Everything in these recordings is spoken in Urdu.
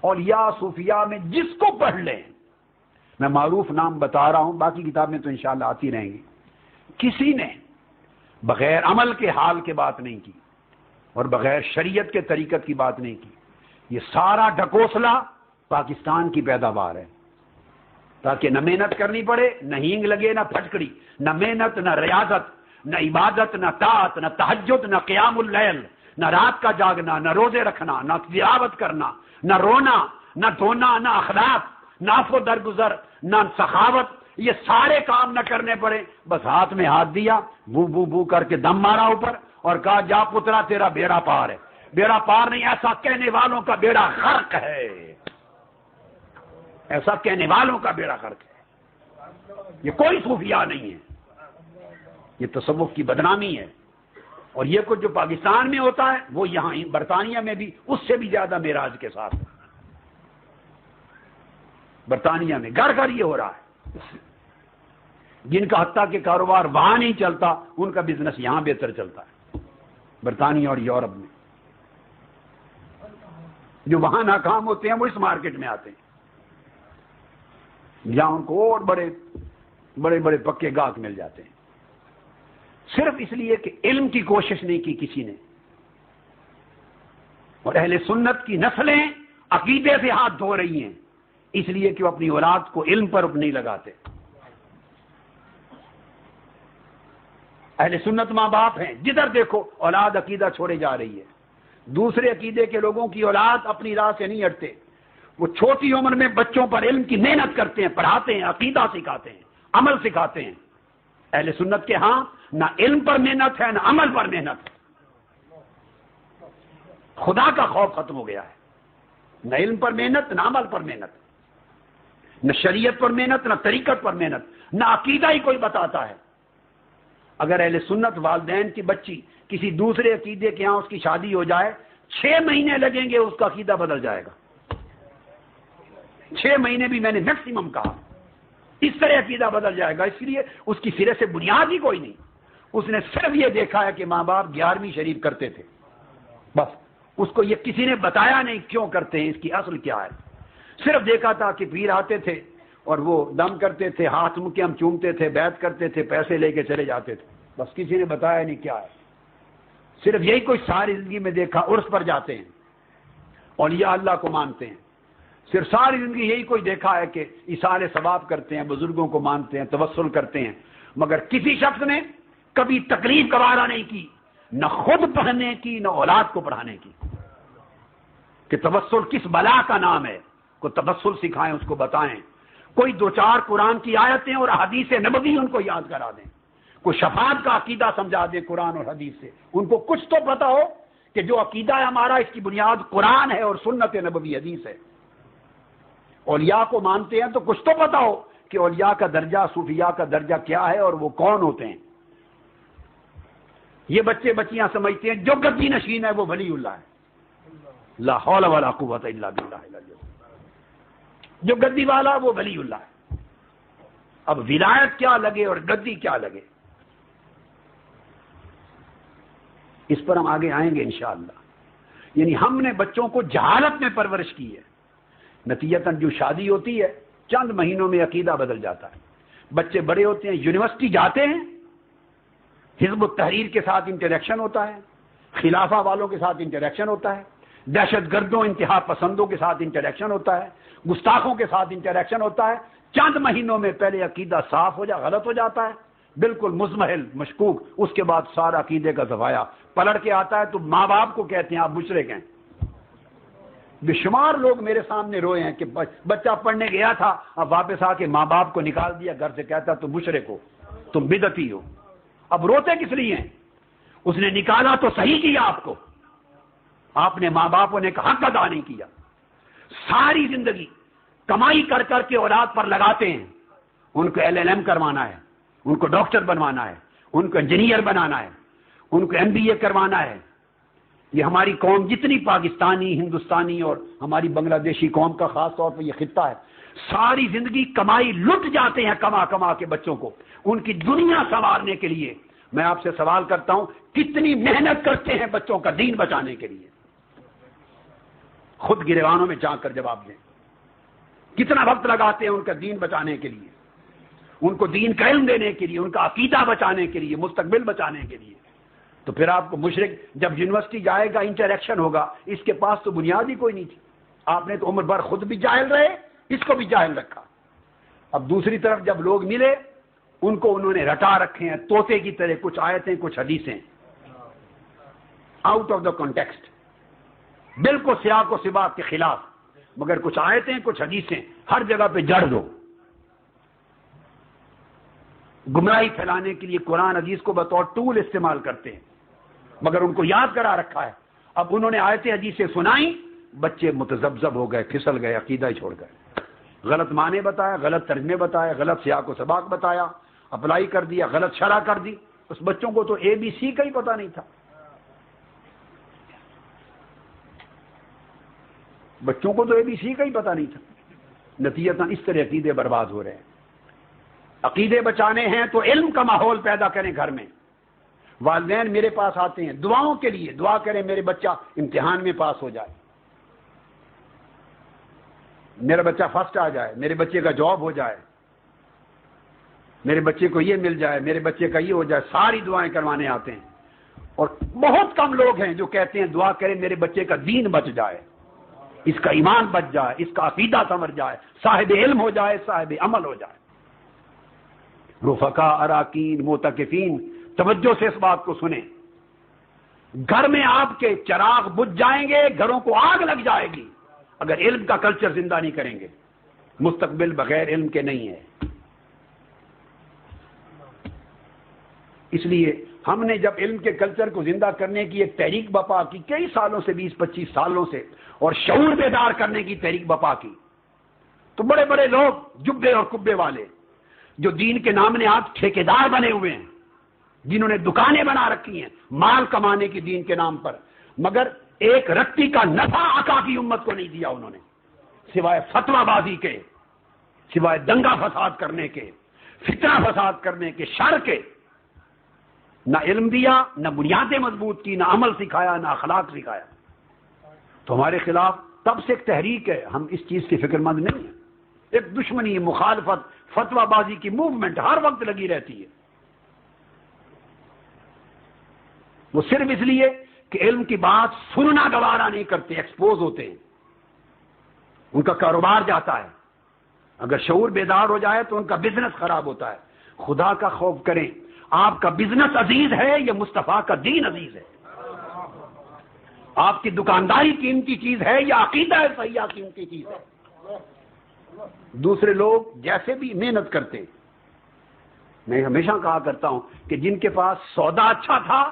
اولیاء صوفیاء میں جس کو پڑھ لیں، میں معروف نام بتا رہا ہوں، باقی کتابیں تو انشاءاللہ آتی رہیں گی، کسی نے بغیر عمل کے حال کے بات نہیں کی اور بغیر شریعت کے طریقت کی بات نہیں کی. یہ سارا ڈھکوسلا پاکستان کی پیداوار ہے، تاکہ نہ محنت کرنی پڑے، نہ ہینگ لگے، نہ پھٹکڑی، نہ محنت، نہ ریاضت، نہ عبادت، نہ طاعت، نہ تہجد، نہ قیام اللیل، نہ رات کا جاگنا، نہ روزے رکھنا، نہ تلاوت کرنا، نہ رونا، نہ دھونا، نہ اخلاق، نہ عفو درگزر، نہ سخاوت، یہ سارے کام نہ کرنے پڑے. بس ہاتھ میں ہاتھ دیا، بو بو بو کر کے دم مارا اوپر اور کہا جا پترا تیرا بیڑا پار ہے. بیڑا پار نہیں، ایسا کہنے والوں کا بیڑا غرق ہے، ایسا کہنے والوں کا بیڑا غرق ہے. یہ کوئی صوفیاء نہیں ہے، یہ تصوف کی بدنامی ہے. اور یہ کچھ جو پاکستان میں ہوتا ہے وہ یہاں برطانیہ میں بھی اس سے بھی زیادہ معراج کے ساتھ. برطانیہ میں گھر گھر یہ ہو رہا ہے. جن کا حتیٰ کہ کاروبار وہاں نہیں چلتا ان کا بزنس یہاں بہتر چلتا ہے، برطانیہ اور یورپ میں. جو وہاں ناکام ہوتے ہیں وہ اس مارکیٹ میں آتے ہیں جہاں ان کو اور بڑے بڑے بڑے پکے گاہک مل جاتے ہیں، صرف اس لیے کہ علم کی کوشش نہیں کی کسی نے. اور اہل سنت کی نسلیں عقیدے سے ہاتھ دھو رہی ہیں اس لیے کہ وہ اپنی اولاد کو علم پر نہیں لگاتے. اہل سنت ماں باپ ہیں، جدھر دیکھو اولاد عقیدہ چھوڑے جا رہی ہے. دوسرے عقیدے کے لوگوں کی اولاد اپنی راہ سے نہیں ہٹتے، وہ چھوٹی عمر میں بچوں پر علم کی محنت کرتے ہیں، پڑھاتے ہیں، عقیدہ سکھاتے ہیں، عمل سکھاتے ہیں. اہل سنت کے ہاں نہ علم پر محنت ہے، نہ عمل پر محنت ہے. خدا کا خوف ختم ہو گیا ہے. نہ علم پر محنت، نہ عمل پر محنت، نہ شریعت پر محنت، نہ طریقت پر محنت، نہ عقیدہ ہی کوئی بتاتا ہے. اگر اہل سنت والدین کی بچی کسی دوسرے عقیدے کے ہاں اس کی شادی ہو جائے، 6 مہینے لگیں گے اس کا عقیدہ بدل جائے گا. 6 مہینے بھی میں نے میکسیمم کہا، اس طرح عقیدہ بدل جائے گا. اس لیے اس کی سرے سے بنیاد ہی کوئی نہیں. اس نے صرف یہ دیکھا ہے کہ ماں باپ 11ویں شریف کرتے تھے، بس اس کو یہ کسی نے بتایا نہیں کیوں کرتے ہیں، اس کی اصل کیا ہے. صرف دیکھا تھا کہ پیر آتے تھے اور وہ دم کرتے تھے، ہاتھ مکے ہم چومتے تھے، بیعت کرتے تھے، پیسے لے کے چلے جاتے تھے. بس کسی نے بتایا نہیں کیا ہے. صرف یہی کوئی ساری زندگی میں دیکھا. عرس پر جاتے ہیں، اولیاء اللہ کو مانتے ہیں. صرف ساری زندگی یہی کوئی دیکھا ہے کہ ایثار ثواب کرتے ہیں، بزرگوں کو مانتے ہیں، توسل کرتے ہیں. مگر کسی شخص نے کبھی تکلیف گوارا نہیں کی، نہ خود پڑھنے کی، نہ اولاد کو پڑھانے کی، کہ توسل کس بلا کا نام ہے. کو توسل سکھائیں، اس کو بتائیں. کوئی 2-4 قرآن کی آیتیں اور حدیث نبوی ان کو یاد کرا دیں. کوئی شفاعت کا عقیدہ سمجھا دیں قرآن اور حدیث سے. ان کو کچھ تو پتا ہو کہ جو عقیدہ ہے ہمارا اس کی بنیاد قرآن ہے اور سنت نبوی حدیث ہے. اولیاء کو مانتے ہیں تو کچھ تو پتا ہو کہ اولیاء کا درجہ، صوفیاء کا درجہ کیا ہے اور وہ کون ہوتے ہیں. یہ بچے بچیاں سمجھتے ہیں جو گدی نشین ہے وہ ولی اللہ ہے. لا حول ولا قوت الا باللہ العلی العظیم. جو گدی والا وہ ولی اللہ ہے. اب ولایت کیا لگے اور گدی کیا لگے، اس پر ہم آگے آئیں گے انشاءاللہ. یعنی ہم نے بچوں کو جہالت میں پرورش کی ہے. نتیجتاً جو شادی ہوتی ہے چند مہینوں میں عقیدہ بدل جاتا ہے. بچے بڑے ہوتے ہیں، یونیورسٹی جاتے ہیں، حزب التحریر کے ساتھ انٹریکشن ہوتا ہے، خلافہ والوں کے ساتھ انٹریکشن ہوتا ہے، دہشت گردوں انتہا پسندوں کے ساتھ انٹریکشن ہوتا ہے، گستاخوں کے ساتھ انٹریکشن ہوتا ہے. چند مہینوں میں پہلے عقیدہ صاف غلط ہو جاتا ہے، بالکل مزمحل مشکوک. اس کے بعد سارا عقیدے کا زوایا پلٹ کے آتا ہے. تو ماں باپ کو کہتے ہیں آپ مشرک ہیں. بے شمار لوگ میرے سامنے روئے ہیں کہ بچہ پڑھنے گیا تھا، اب واپس آ کے ماں باپ کو نکال دیا گھر سے، کہتا تم مشرک ہو، تم بدعتی ہو. اب روتے کس لیے ہیں؟ اس نے نکالا تو صحیح کیا آپ کو، آپ نے ماں باپوں نے حق ادا نہیں کیا. ساری زندگی کمائی کر کر کے اولاد پر لگاتے ہیں. ان کو LLM کروانا ہے، ان کو ڈاکٹر بنوانا ہے، ان کو انجینئر بنانا ہے، ان کو MBA کروانا ہے. یہ ہماری قوم جتنی پاکستانی، ہندوستانی اور ہماری بنگلہ دیشی قوم کا خاص طور پر یہ خطہ ہے، ساری زندگی کمائی لٹ جاتے ہیں کما کما کے بچوں کو ان کی دنیا سنوارنے کے لیے. میں آپ سے سوال کرتا ہوں کتنی محنت کرتے ہیں بچوں کا دین بچانے کے لیے؟ خود گریبانوں میں جا کر جواب دیں. کتنا وقت لگاتے ہیں ان کا دین بچانے کے لیے، ان کو دین کا علم دینے کے لیے، ان کا عقیدہ بچانے کے لیے، مستقبل بچانے کے لیے. تو پھر آپ کو مشرک جب یونیورسٹی جائے گا، انٹریکشن ہوگا، اس کے پاس تو بنیاد ہی کوئی نہیں تھی. آپ نے تو عمر بھر خود بھی جاہل رہے، اس کو بھی جاہل رکھا. اب دوسری طرف جب لوگ ملے، ان کو انہوں نے رٹا رکھے ہیں طوطے کی طرح، کچھ آیتیں کچھ حدیثیں آؤٹ آف دا کانٹیکسٹ، بالکل سیاق و سباق کے خلاف، مگر کچھ آیتیں کچھ حدیثیں ہر جگہ پہ جڑ دو. گمراہی پھیلانے کے لیے قرآن حدیث کو بطور ٹول استعمال کرتے ہیں، مگر ان کو یاد کرا رکھا ہے. اب انہوں نے آیتیں حدیثیں سنائیں، بچے متذبذب ہو گئے، پھسل گئے، عقیدہ ہی چھوڑ گئے. غلط معنی بتایا، غلط ترجمے بتایا، غلط سیاق و سباق بتایا، اپلائی کر دیا، غلط شرح کر دی. اس بچوں کو تو اے بی سی کا ہی پتہ نہیں تھا. بچوں کو تو اے بی سی کا ہی پتہ نہیں تھا. نتیجتاً اس طرح عقیدے برباد ہو رہے ہیں. عقیدے بچانے ہیں تو علم کا ماحول پیدا کریں گھر میں. والدین میرے پاس آتے ہیں دعاؤں کے لیے، دعا کریں میرے بچہ امتحان میں پاس ہو جائے، میرا بچہ فرسٹ آ جائے، میرے بچے کا جاب ہو جائے، میرے بچے کو یہ مل جائے، میرے بچے کا یہ ہو جائے. ساری دعائیں کروانے آتے ہیں. اور بہت کم لوگ ہیں جو کہتے ہیں دعا کریں میرے بچے کا دین بچ جائے، اس کا ایمان بچ جائے، اس کا عقیدہ سنور جائے، صاحب علم ہو جائے، صاحب عمل ہو جائے. رفقا، اراکین، معتکفین، توجہ سے اس بات کو سنیں. گھر میں آپ کے چراغ بجھ جائیں گے، گھروں کو آگ لگ جائے گی اگر علم کا کلچر زندہ نہیں کریں گے. مستقبل بغیر علم کے نہیں ہے. اس لیے ہم نے جب علم کے کلچر کو زندہ کرنے کی ایک تحریک بپا کی، کئی سالوں سے، 20-25 سالوں سے، اور شعور بیدار کرنے کی تحریک بپا کی، تو بڑے بڑے لوگ جبے اور کبے والے جو دین کے نام نے آپ ٹھیکیدار بنے ہوئے ہیں، جنہوں نے دکانیں بنا رکھی ہیں مال کمانے کی دین کے نام پر، مگر ایک رتی کا نفع آقا کی امت کو نہیں دیا انہوں نے، سوائے فتویٰ بازی کے، سوائے دنگا فساد کرنے کے، فتنہ فساد کرنے کے، شر کے. نہ علم دیا، نہ بنیادیں مضبوط کی، نہ عمل سکھایا، نہ اخلاق سکھایا. تو ہمارے خلاف تب سے ایک تحریک ہے، ہم اس چیز کی فکر مند نہیں ہیں. ایک دشمنی، مخالفت، فتویٰ بازی کی موومنٹ ہر وقت لگی رہتی ہے. وہ صرف اس لیے کہ علم کی بات سننا گوارا نہیں کرتے، ایکسپوز ہوتے ہیں، ان کا کاروبار جاتا ہے. اگر شعور بیدار ہو جائے تو ان کا بزنس خراب ہوتا ہے. خدا کا خوف کریں. آپ کا بزنس عزیز ہے یا مصطفیٰ کا دین عزیز ہے؟ آپ کی دکانداری قیمتی چیز ہے یا عقیدہ صحیحہ قیمتی چیز ہے؟ دوسرے لوگ جیسے بھی محنت کرتے، میں ہمیشہ کہا کرتا ہوں کہ جن کے پاس سودا اچھا تھا،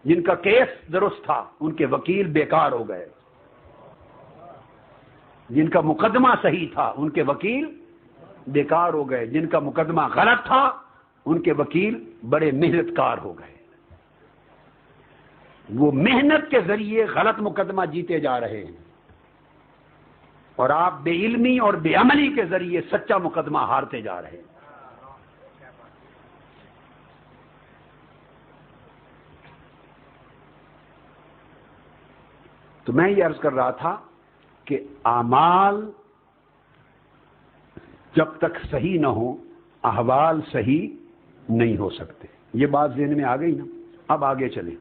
جن کا کیس درست تھا، ان کے وکیل بیکار ہو گئے. جن کا مقدمہ صحیح تھا، ان کے وکیل بیکار ہو گئے. جن کا مقدمہ غلط تھا، ان کے وکیل بڑے محنت کار ہو گئے. وہ محنت کے ذریعے غلط مقدمہ جیتے جا رہے ہیں، اور آپ بے علمی اور بے عملی کے ذریعے سچا مقدمہ ہارتے جا رہے ہیں. تو میں یہ عرض کر رہا تھا کہ اعمال جب تک صحیح نہ ہو، احوال صحیح نہیں ہو سکتے. یہ بات ذہن میں آ گئی نا؟ اب آگے چلیں.